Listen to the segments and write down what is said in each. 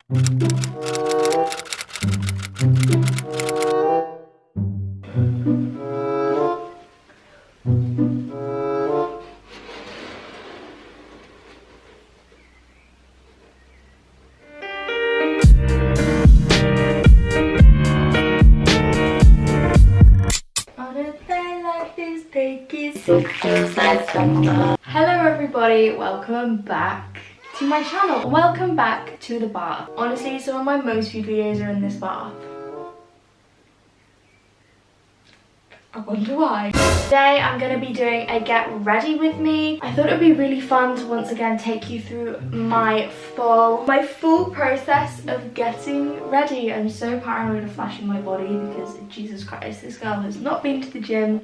Hello everybody, welcome back to my channel and welcome back to the bath. Honestly, some of my most viewed videos are in this bath. I wonder why. Today I'm going to be doing a get ready with me. I thought it would be really fun to once again take you through my full process of getting ready. I'm so paranoid of flashing my body because Jesus Christ, this girl has not been to the gym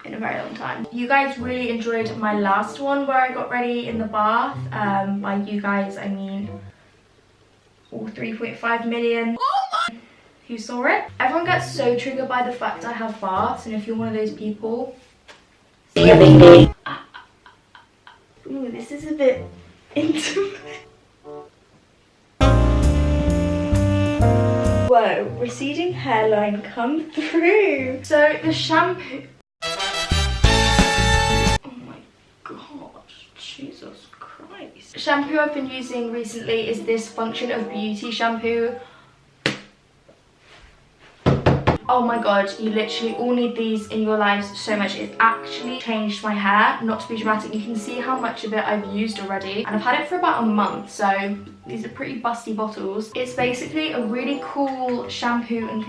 in a very long time. You guys really enjoyed my last one where I got ready in the bath. By you guys I mean all 3.5 million who saw it. Everyone gets so triggered by the fact I have baths, and if you're one of those people, ooh, this is a bit intimate. Whoa, receding hairline come through. So the shampoo, Jesus Christ. The shampoo I've been using recently is this Function of Beauty shampoo. Oh my god, you literally all need these in your lives so much. It's actually changed my hair, not to be dramatic. You can see how much of it I've used already, and I've had it for about a month, so these are pretty busty bottles. It's basically a really cool shampoo and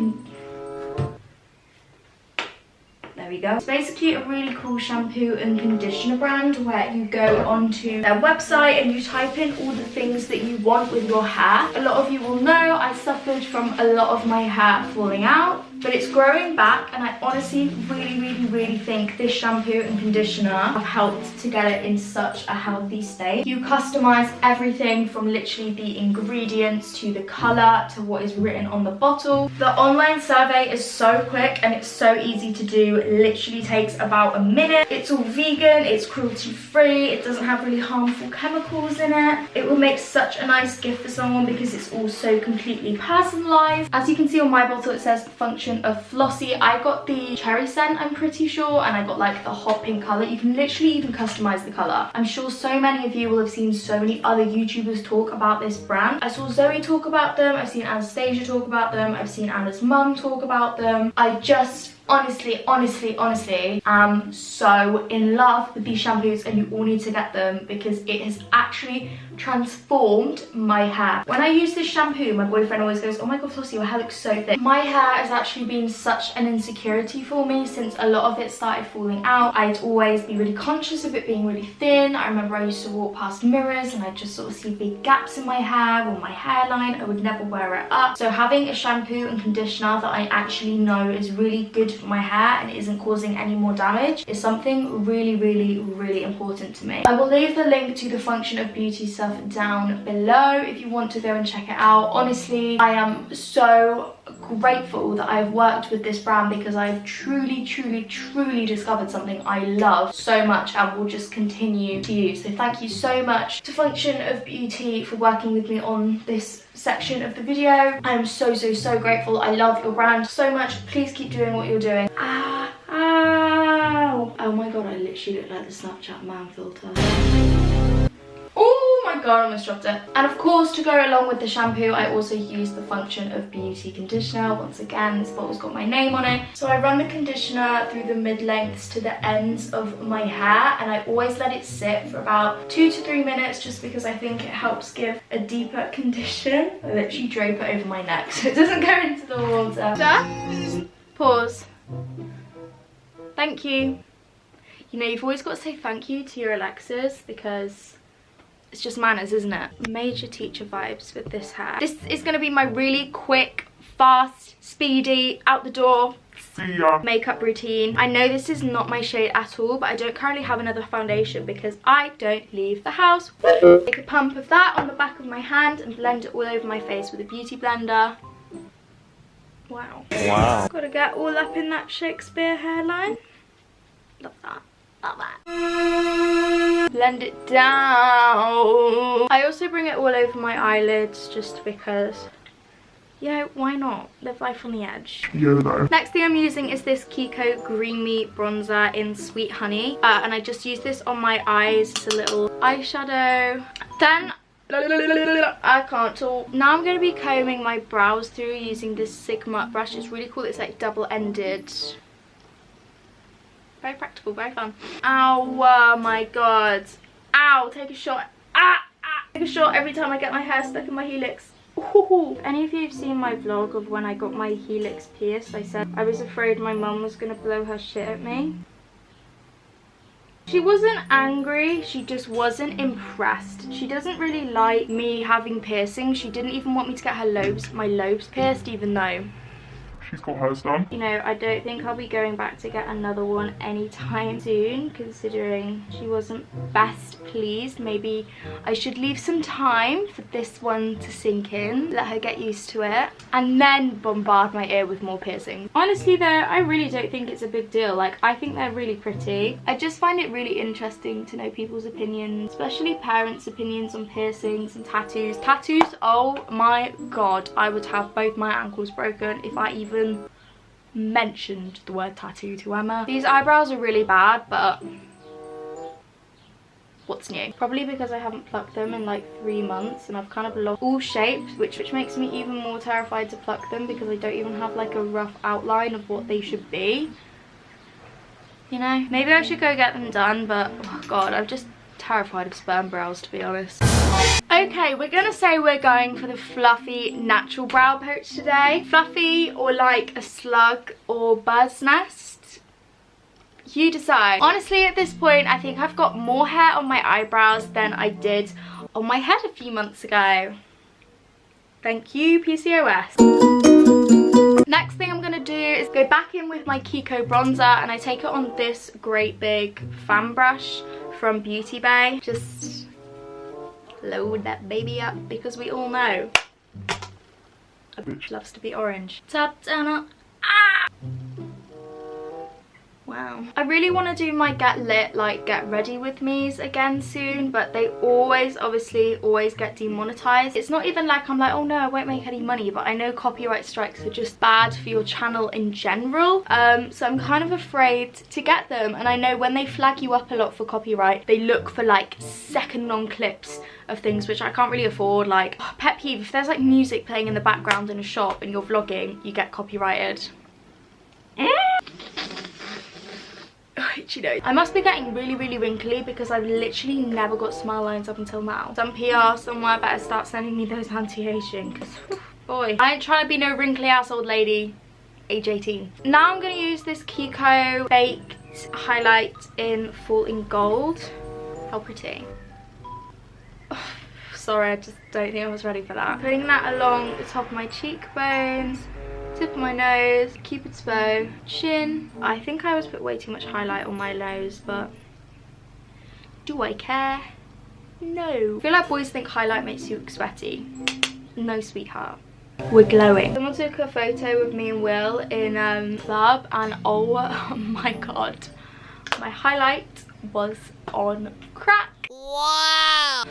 there we go. It's basically a really cool shampoo and conditioner brand where you go onto their website and you type in all the things that you want with your hair. A lot of you will know I suffered from a lot of my hair falling out, but it's growing back, and I honestly really think this shampoo and conditioner have helped to get it in such a healthy state. You customize everything from literally the ingredients to the color to what is written on the bottle. The online survey is so quick and it's so easy to do. It literally takes about a minute. It's all vegan, it's cruelty free, it doesn't have really harmful chemicals in it. It will make such a nice gift for someone because it's also completely personalized. As you can see on my bottle, it says Function of Flossie. I got the cherry scent, I'm pretty sure, and I got like the hot pink color. You can literally even customize the color. I'm sure so many of you will have seen so many other YouTubers talk about this brand. I saw Zoe talk about them, I've seen Anastasia talk about them, I've seen Anna's mum talk about them. I just honestly am so in love with these shampoos, and you all need to get them because it has actually transformed my hair. When I use this shampoo, my boyfriend always goes, oh my god Flossie, your hair looks so thick. My hair has actually been such an insecurity for me since a lot of it started falling out. I'd always be really conscious of it being really thin. I remember I used to walk past mirrors and I'd just sort of see big gaps in my hair or my hairline. I would never wear it up. So having a shampoo and conditioner that I actually know is really good for my hair and isn't causing any more damage is something really important to me. I will leave the link to the Function of Beauty stuff down below if you want to go and check it out. Honestly, I am so grateful that I've worked with this brand because I've truly discovered something I love so much and will just continue to use. So thank you so much to Function of Beauty for working with me on this section of the video. I'm so grateful. I love your brand so much. Please keep doing what you're doing. Ow. Oh my god, I literally look like the Snapchat man filter. Oh my god, I almost dropped it. And of course, to go along with the shampoo, I also use the Function of Beauty conditioner. Once again, this bottle's got my name on it. So I run the conditioner through the mid-lengths to the ends of my hair, and I always let it sit for about 2 to 3 minutes just because I think it helps give a deeper condition. I literally drape it over my neck so it doesn't go into the water. Pause. Thank you. You know, you've always got to say thank you to your Alexas because it's just manners, isn't it? Major teacher vibes with this hair. This is going to be my really quick, fast, speedy, out the door makeup routine. I know this is not my shade at all, but I don't currently have another foundation because I don't leave the house. Take a pump of that on the back of my hand and blend it all over my face with a beauty blender. Wow. Gotta get all up in that Shakespeare hairline. Love that. Like that. Blend it down. I also bring it all over my eyelids just because, you know, why not? Live life on the edge. YOLO. Next thing I'm using is this Kiko Creamy Bronzer in Sweet Honey. And I just use this on my eyes. It's a little eyeshadow. Then, I can't talk. Now I'm going to be combing my brows through using this Sigma brush. It's really cool. It's like double-ended. Very practical, very fun. Ow, oh my god. Ow, take a shot. Ah, ah. Take a shot every time I get my hair stuck in my helix. Ooh. Any of you have seen my vlog of when I got my helix pierced? I said I was afraid my mum was going to blow her shit at me. She wasn't angry, she just wasn't impressed. She doesn't really like me having piercings. She didn't even want me to get my lobes pierced, even though she's got hers done. You know, I don't think I'll be going back to get another one anytime soon, considering she wasn't best pleased. Maybe I should leave some time for this one to sink in, let her get used to it, and then bombard my ear with more piercings. Honestly though, I really don't think it's a big deal. Like, I think they're really pretty. I just find it really interesting to know people's opinions, especially parents' opinions on piercings and tattoos. Tattoos, oh my god, I would have both my ankles broken if I even mentioned the word tattoo to Emma. These eyebrows are really bad, but what's new? Probably because I haven't plucked them in like 3 months and I've kind of lost all shapes, which makes me even more terrified to pluck them because I don't even have like a rough outline of what they should be. You know, maybe I should go get them done, but oh god, I'm just terrified of sperm brows, to be honest. Okay, we're gonna say we're going for the fluffy natural brow approach today. Fluffy or like a slug or bird's nest, you decide. Honestly, at this point, I think I've got more hair on my eyebrows than I did on my head a few months ago. Thank you, PCOS. Next thing I'm gonna do is go back in with my Kiko bronzer, and I take it on this great big fan brush from Beauty Bay. Just load that baby up, because we all know a bitch loves to be orange. Top down up. Ah! Wow. I really want to do my get lit, like get ready with me's again soon, but they obviously always get demonetized. It's not even like I'm like, oh no, I won't make any money, but I know copyright strikes are just bad for your channel in general. So I'm kind of afraid to get them, and I know when they flag you up a lot for copyright, they look for like second long clips of things which I can't really afford. Like, oh, pet peeve, if there's like music playing in the background in a shop and you're vlogging, you get copyrighted. You know, I must be getting really wrinkly because I've literally never got smile lines up until now. Some PR somewhere better start sending me those anti-aging, because boy, I ain't trying to be no wrinkly ass old lady age 18. Now I'm going to use this Kiko baked highlight in Falling Gold. How pretty. Oh, sorry, I just don't think I was ready for that. Putting that along the top of my cheekbones, tip of my nose, Cupid's bow, chin. I think I always put way too much highlight on my nose, but do I care? No. I feel like boys think highlight makes you look sweaty. No, sweetheart. We're glowing. Someone took a photo of me and Will in club, and oh my god, my highlight was on crack. Wow.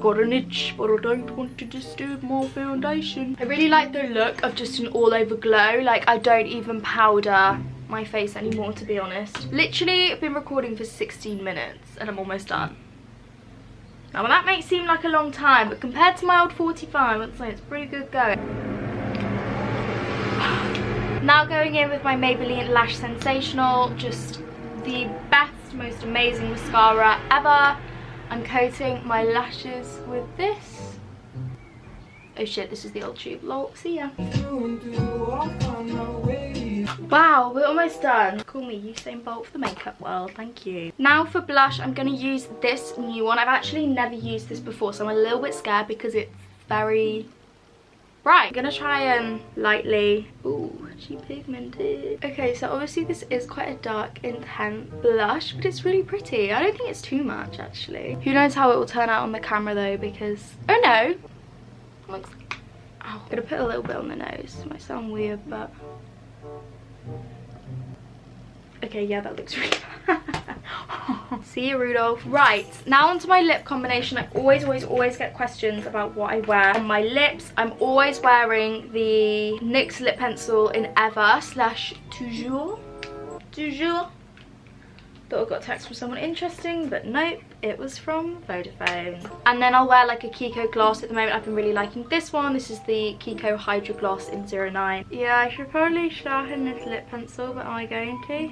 Got an itch, but I don't want to disturb my foundation. I really like the look of just an all over glow. Like, I don't even powder my face anymore, to be honest. Literally, I've been recording for 16 minutes and I'm almost done. Now, that may seem like a long time, but compared to my old 45, I'd say it's pretty good going. Now going in with my Maybelline Lash Sensational, just the best, most amazing mascara ever. I'm coating my lashes with this. Oh shit, this is the old tube. Lol, see ya. Wow, we're almost done. Call me Usain Bolt for the makeup world, thank you. Now for blush, I'm going to use this new one. I've actually never used this before, so I'm a little bit scared because it's very bright. I'm going to try and lightly... Ooh, she pigmented. Okay, so obviously this is quite a dark, intense blush, but it's really pretty. I don't think it's too much, actually. Who knows how it will turn out on the camera, though, because... Oh, no. Looks... Ow. I'm going to put a little bit on the nose. It might sound weird, but... Okay, yeah, that looks really bad. See you, Rudolph. Right, now onto my lip combination. I always get questions about what I wear on my lips. I'm always wearing the NYX lip pencil in Ever / Toujours. Thought I got a text from someone interesting, but nope, it was from Vodafone. And then I'll wear like a Kiko gloss. At the moment I've been really liking this one. This is the Kiko Hydra Gloss in 09. Yeah, I should probably sharpen this lip pencil, but am I going to?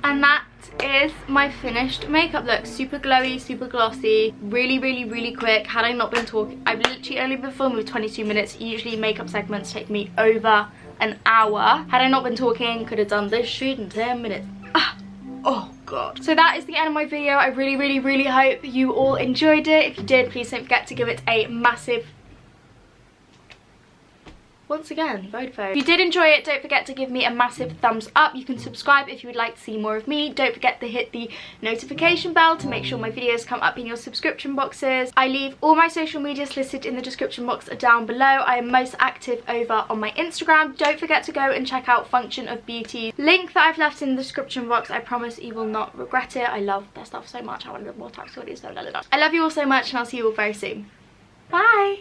And that is my finished makeup look. Super glowy, super glossy, really quick. Had I not been talking, I've literally only been filming with 22 minutes. Usually makeup segments take me over an hour. Had I not been talking, could have done this shoot in 10 minutes. Oh god. So that is the end of my video. I really hope you all enjoyed it. If you did, please don't forget to give it a massive, once again, Vodafone. If you did enjoy it, don't forget to give me a massive thumbs up. You can subscribe if you would like to see more of me. Don't forget to hit the notification bell to make sure my videos come up in your subscription boxes. I leave all my social medias listed in the description box down below. I am most active over on my Instagram. Don't forget to go and check out Function of Beauty. Link that I've left in the description box. I promise you will not regret it. I love their stuff so much. I want to do more types of videos. I love you all so much, and I'll see you all very soon. Bye!